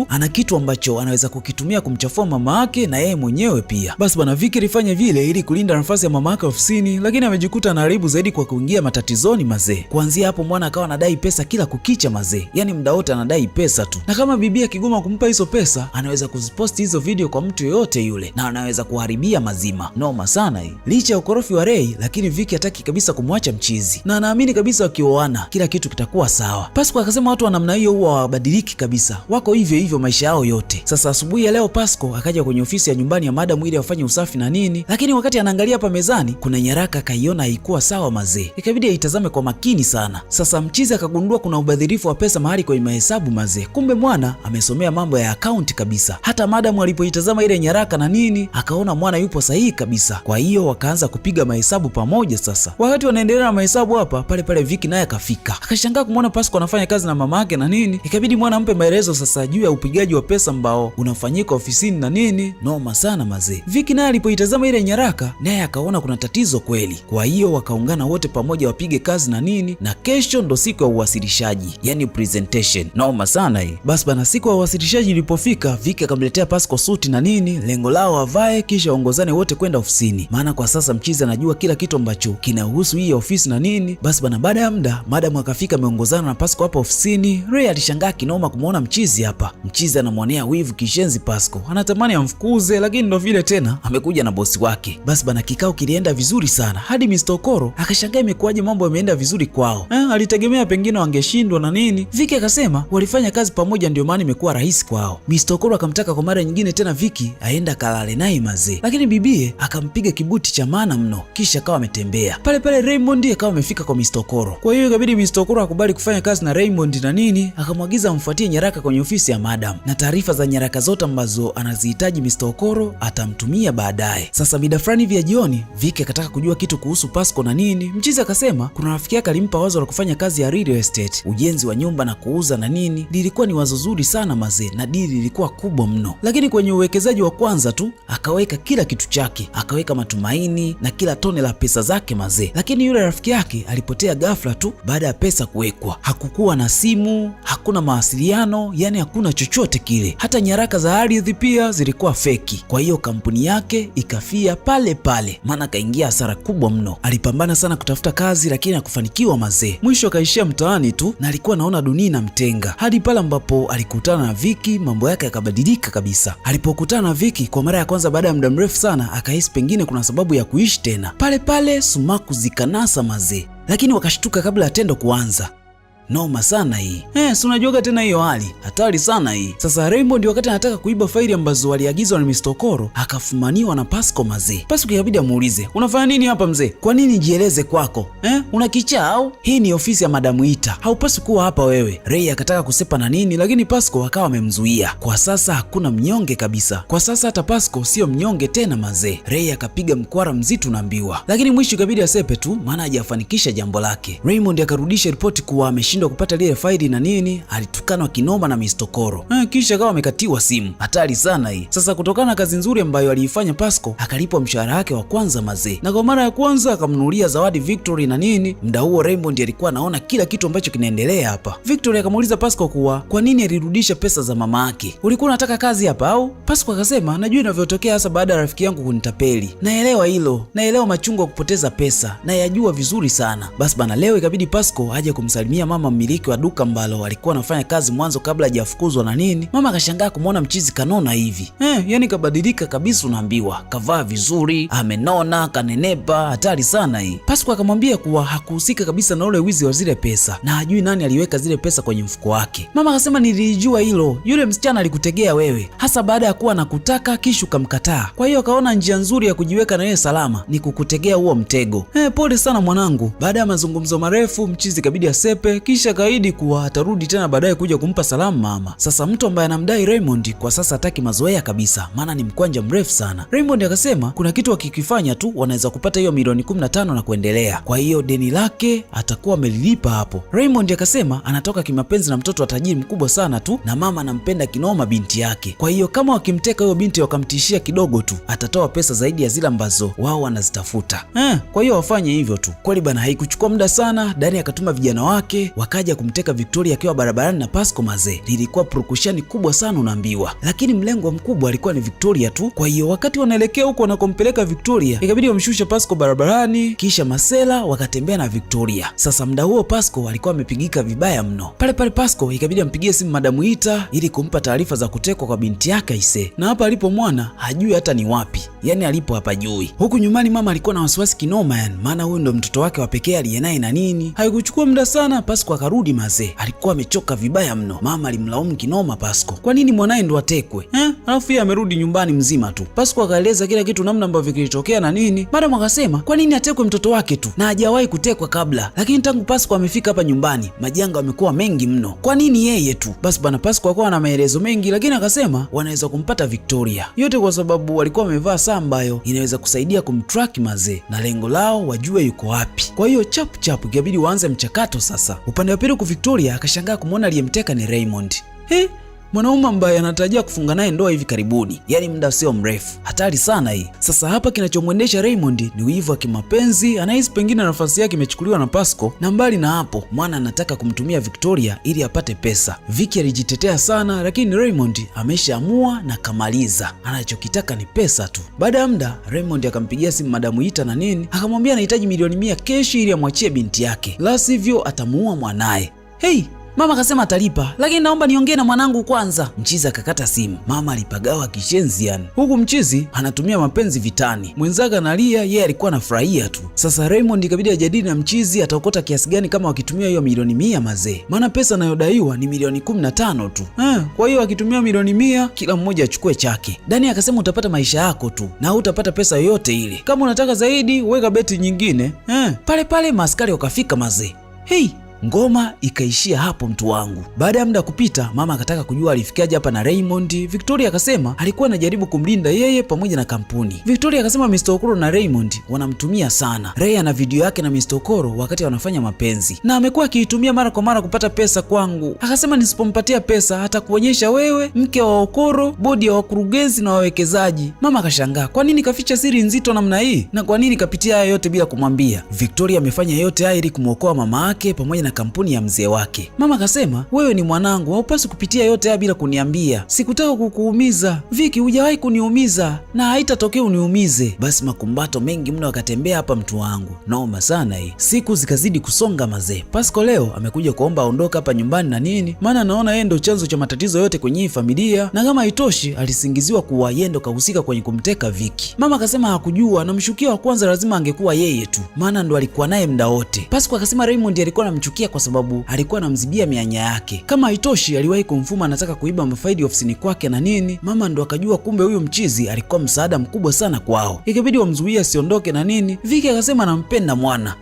ana kitu ambacho anaweza kukitumia kumchafua mama yake na yeye mwenyewe pia. Basi bwana Vicky alifanya vile ili kulinda nafasi ya mama yake ofisini, lakini amejikuta anaharibu zaidi kwa kuingia matatizoni mazee. Kuanzia hapo mwana akawa anadai pesa kila kukicha mazee, yani muda wote anadai pesa tu, na kama bibi akigoma kumpa hizo pesa anaweza kuziposti hizo video kwa mtu yoyote yule na anaweza kuharibia mazima. Noma sana hii. Licha ya ukorofi wa Ray, lakini Vicky hataki kabisa kumwacha mchizi na anaamini kabisa wakioana kila kitu kitakuwa sawa. Pasco akasema watu wa namna hiyo huwa hawabadiliki kabisa, wako hivyo maisha yao yote. Sasa asubuhi ya leo Pasco akaja kwenye ofisi ya nyumbani ya madam ili afanye usafi na nini, lakini wakati anaangalia hapa mezani kuna nyaraka kaiona haikuwa sawa mazee, ikabidi aitazame kwa makini sana. Sasa mchizi akagundua kuna ubadhirifu wa pesa mahali kwenye mahesabu mazee. Kumbe mwana amesomea mambo ya account kabisa. Hata madam alipoitazama ile nyaraka na nini akaona mwana yupo sahihi kabisa, kwa hiyo wakaanza kupiga mahesabu pamoja. Sasa wakati wanaendelea na mahesabu hapa pale Vicky naye akafika, akashangaa kumwona Pasco anafanya kazi na mama yake na nini, ikabidi mwana ampe maelezo sasa juu ya upigaji wa pesa ambao unafanyika ofisini na nini. Noma sana mazee. Vicky naye alipoitazama ile nyaraka naye akaona kuna tatizo kweli, kwa hiyo wakaungana wote pamoja wapige kazi na nini, na kesho ndo siku ya uwasilishaji, yani presentation. Noma sana hii. Basi bana siku ya uwasilishaji ilipofika, Vicky akamletea Pasco suti na nini, lengo lao avae kisha waongozane wote kwenda ofisini, maana kwa sasa mchizi anajua kila kitu ambacho kinahusu hii ofisi na nini. Basi bana baada ya muda madam akafika ameongozana na Pasco hapa ofisini. Ray alishangaa kinoma kumuona mchizi hapa. Mchizi anamwonea wivu kishenzi Pasco, anatamani amfukuze lakini ndo vile tena amekuja na bosi wake. Basi bana kikao kilienda vizuri sana hadi Mr. Okoro akashangaa imekuwaje mambo yameenda vizuri kwao. Alitegemea pengine wangeshindwa na nini. Vicky akasema walifanya kazi pamoja ndio maana imekuwa rahisi kwao. Mr. Okoro akamtaka kwa mara nyingine tena Vicky aenda kalale naye mazee, lakini bibie akampiga kibuti cha maana mno, kisha akawa ametembea. Pale Raymond akawa amefika kwa Mr. Okoro, kwa hiyo ikabidi Mr. Okoro akubali kufanya kazi na Raymond na nini, akamwagiza amfuatie nyaraka kwenye ofisi ya madam, na taarifa za nyaraka zote ambazo anazihitaji Mr. Okoro atamtumia baadaye. Sasa mida fulani hivi ya jioni Vicky akataka kujua kitu kuhusu Pasco na nini. Mchizi akasema kuna rafiki yake alimpa wazo la kufanya kazi ya real estate, ujenzi wa nyumba na kuuza na nini. Lilikuwa ni wazo zuri sana mazee na dili lilikuwa kubwa mno, lakini kwenye uwekezaji wa kwanza tu akaweka kila kitu chake, akaweka matumaini na kila tone la pesa zake mazee. Lakini yule rafiki yake alipotea ghafla tu baada ya pesa kuwekwa. Hakukuwa na simu, hakuna mawasiliano, yani hakuna chochote kile. Hata nyaraka za ardhi pia zilikuwa feki. Kwa hiyo kampuni yake ikafia pale, maana kaingia hasara kubwa mno. Alipambana sana kutafuta kazi lakini hakufanikiwa mazee. Mwisho akaishia mtaani tu na alikuwa anaona dunia inamtenga, hadi pale ambapo alikutana na Vicky, mambo yake yakabadilika kabisa. Alipokutana na Vicky kwa mara ya kwanza baada ya muda mrefu sana, akahisi pengine kuna sababu ya kuishi tena. Pale sumaku zikanasa mazee, lakini wakashtuka kabla ya tendo kuanza. Noma sana hii. Si unajuaga tena hiyo hali hatari sana hii. Sasa Raymond wakati anataka kuiba faili ambazo waliagizwa na Mr. Okoro akafumaniwa na Pasco mazee. Pasco ikabidi amuulize, unafanya nini hapa mzee? Kwa nini jieleze kwako? Una kichaa au? Hii ni ofisi ya Madam Ita, haupaswi kuwa hapa wewe. Ray akataka kusepa na nini, lakini Pasco akawa amemzuia. Kwa sasa hakuna mnyonge kabisa. Kwa sasa hata Pasco sio mnyonge tena mazee. Ray akapiga mkwara mzito naambiwa, lakini mwisho ikabidi asepe tu maana hajafanikisha jambo lake. Raymond akarudisha ripoti kuwa kupata lile faili na nini, alitukanwa kinoma na Mr. Okoro. Kisha akawa amekatiwa simu. Hatari sana hii. Sasa kutokana na kazi nzuri ambayo aliifanya Pasco, akalipwa mshahara wake wa kwanza mazee, na kwa mara ya kwanza akamnunulia zawadi Victory na nini. Muda huo Raymond alikuwa anaona kila kitu ambacho kinaendelea hapa. Victory akamuuliza Pasco kuwa kwa nini alirudisha pesa za mama yake. Ulikuwa unataka kazi hapa au? Pasco akasema najua inavyotokea hasa baada ya rafiki yangu kunitapeli. Naelewa hilo. Naelewa machungu ya kupoteza pesa. Na yajua vizuri sana. Basi bana leo ikabidi Pasco aje kumsalimia mama mmiliki wa duka ambalo alikuwa anafanya kazi mwanzo kabla hajafukuzwa na nini. Mama akashangaa kumuona mchizi kanona hivi. Yani kabadilika kabisa unaambiwa. Kavaa vizuri, amenona, kanenepa, hatari sana hii. Pasco akamwambia kuwa hakuhusika kabisa na ule wizi wa zile pesa na hajui nani aliweka zile pesa kwenye mfuko wake. Mama akasema nilijua hilo. Yule msichana alikutegea wewe. Hasa baada ya kuwa nakutaka kisha ukamkataa. Kwa hiyo akaona njia nzuri ya kujiweka na yeye salama ni kukutegea huo mtego. Pole sana mwanangu. Baada ya mazungumzo marefu mchizi kabidi asepe kisha kaidi kuwa atarudi tena baadaye kuja kumpa salamu mama. Sasa mtu ambaye anamdai Raymond kwa sasa hataki mazoea kabisa maana ni mkwanja mrefu sana. Raymond akasema kuna kitu akikifanya tu wanaweza kupata hiyo milioni 15 na kuendelea. Kwa hiyo deni lake atakuwa amelilipa hapo. Raymond akasema anatoka kimapenzi na mtoto wa tajiri mkubwa sana tu na mama anampenda kinoma binti yake. Kwa hiyo kama wakimteka huyo binti wakamtishia kidogo tu atatoa pesa zaidi ya zile ambazo wao wanazitafuta. Kwa hiyo wafanye hivyo tu. Kweli bana haikuchukua muda sana, Dani akatuma vijana wake wakaja kumteka Victoria akiwa barabarani na Pasco mazee. Lilikuwa purukushani kubwa sana unaambiwa, lakini mlengo mkubwa alikuwa ni Victoria tu. Kwa hiyo wakati wanaelekea huko wanakompeleka Victoria, ikabidi wamshushe Pasco barabarani, kisha masela wakatembea na Victoria. Sasa muda huo Pasco alikuwa amepigika vibaya mno. Pale Pasco ikabidi ampigie simu Madam Ita ili kumpa taarifa za kutekwa kwa binti yake Aise. Na hapa alipo mwana hajui hata ni wapi, yani alipo hapajui. Huku nyumbani mama alikuwa na wasiwasi kinoma yani, maana huyu ndo mtoto wake wa pekee aliyenaye na nini. Haikuchukua muda sana Pasco akarudi mazee. Alikuwa amechoka vibaya mno. Mama alimlaumu kinoma Pasco. Kwa nini mwanae ndo atekwe? Alafu yeye amerudi nyumbani mzima tu. Pasco akaeleza kila kitu namna ambavyo kilitokea na nini. Madam akasema kwa nini atekwe mtoto wake tu na hajawahi kutekwa kabla. Lakini tangu Pasco amefika hapa nyumbani, majanga yamekuwa mengi mno. Kwa nini yeye tu? Basi bwana Pasco akawa na maelezo mengi, lakini akasema wanaweza kumpata Victoria. Yote kwa sababu walikuwa wamevaa saa ambayo inaweza kusaidia kumtrack mazee, na lengo lao wajue yuko wapi. Kwa hiyo chap ikabidi waanze mchakato sasa. Upande wa pili kwa Victoria akashangaa kumwona aliyemteka ni Raymond. Mwanaume ambaye anatarajia kufunga naye ndoa hivi karibuni, yani muda sio mrefu. Hatari sana hii. Sasa hapa kinachomwendesha Raymond ni wivu wa kimapenzi, anahisi pengine nafasi yake imechukuliwa na Pasco, na mbali na hapo mwana anataka kumtumia Victoria ili apate pesa. Vicky alijitetea sana, lakini Raymond ameshaamua na kamaliza. Anachokitaka ni pesa tu. Baada ya muda Raymond akampigia simu Madam Ita na nini, akamwambia anahitaji milioni 100 keshi ili amwachie binti yake, la sivyo atamuua mwanae. Mama akasema atalipa, lakini naomba niongee na mwanangu kwanza. Mchizi akakata simu. Mama alipagawa kishenzi yani. Huku mchizi anatumia mapenzi vitani. Mwenzake analia, yeye alikuwa anafurahia tu. Sasa Raymond ikabidi ajadili na mchizi ataokota kiasi gani kama wakitumia hiyo milioni 100 mazee. Maana pesa anayodaiwa ni milioni 15 tu. Kwa hiyo akitumia milioni 100 kila mmoja achukue chake. Dani akasema utapata maisha yako tu na hutapata pesa yoyote ile. Kama unataka zaidi weka beti nyingine. Pale maaskari wakafika mazee. Ngoma ikaishia hapo mtu wangu. Baada ya muda kupita, mama akataka kujua alifikiaje hapa na Raymond. Victoria akasema alikuwa anajaribu kumlinda yeye pamoja na kampuni. Victoria akasema Mr. Okoro na Raymond wanamtumia sana. Ray ana video yake na Mr. Okoro wakati wanafanya mapenzi, na amekuwa akiitumia mara kwa mara kupata pesa kwangu. Akasema nisipompatia pesa hata kuonyesha wewe mke wa Okoro, bodi ya wakurugenzi na wawekezaji. Mama akashangaa, kwa nini kaficha siri nzito namna hii? Na kwa nini kapitia haya yote bila kumwambia? Victoria amefanya yote haya ili kumwokoa mama yake pamoja na kampuni ya mzee wake. Mama akasema wewe ni mwanangu, haupaswi kupitia yote haya bila kuniambia. Sikutaka kukuumiza. Vicky, hujawahi kuniumiza na haitatokea uniumize. Basi makumbato mengi mno akatembea hapa mtu wangu. Noma sana hii. Siku zikazidi kusonga mazee. Pasco leo amekuja kuomba aondoke hapa nyumbani na nini, maana anaona yeye ndo chanzo cha matatizo yote kwenye hii familia, na kama haitoshi alisingiziwa kuwa yeye ndo kahusika kwenye kumteka Vicky. Mama akasema hakujua na mshukiwa wa kwanza lazima angekuwa yeye tu, maana ndo alikuwa naye muda wote. Pasco akasema Raymond alikuwa anamchukia kwa sababu alikuwa anamzibia mianya yake. Kama haitoshi aliwahi kumfuma anataka kuiba mafaili ofisini kwake na nini. Mama ndo akajua kumbe huyu mchizi alikuwa msaada mkubwa sana kwao, ikabidi wamzuia asiondoke na nini. Vicky akasema anampenda mwana.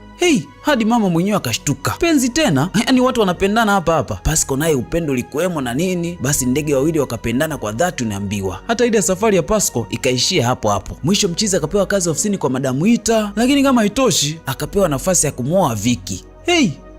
Hadi mama mwenyewe akashtuka. Penzi tena? Yaani watu wanapendana hapa. Pasco naye upendo ulikuwemo na nini. Basi ndege wawili wakapendana kwa dhati unaambiwa. Hata ile safari ya Pasco ikaishia hapo. Mwisho mchizi akapewa kazi ofisini kwa Madam Ita, lakini kama haitoshi akapewa nafasi ya kumwoa Vicky.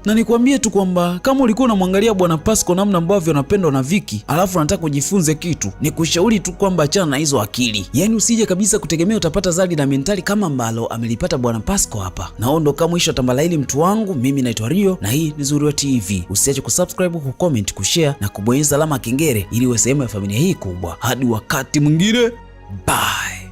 Na nikwambie tu kwamba kama ulikuwa unamwangalia bwana Pasco namna ambavyo anapendwa na Vicky, alafu unataka kujifunze kitu, ni kushauri tu kwamba achana na hizo akili. Yaani usije kabisa kutegemea utapata zali na mentali kama ambalo amelipata bwana Pasco hapa. Naondoka mwisho tambala hili mtu wangu. Mimi naitwa Rio na hii ni Zuriwa TV. Usiache kusubscribe, kucomment, kushare na kubonyeza alama kengele ili uwe sehemu ya familia hii kubwa. Hadi wakati mwingine. Bye.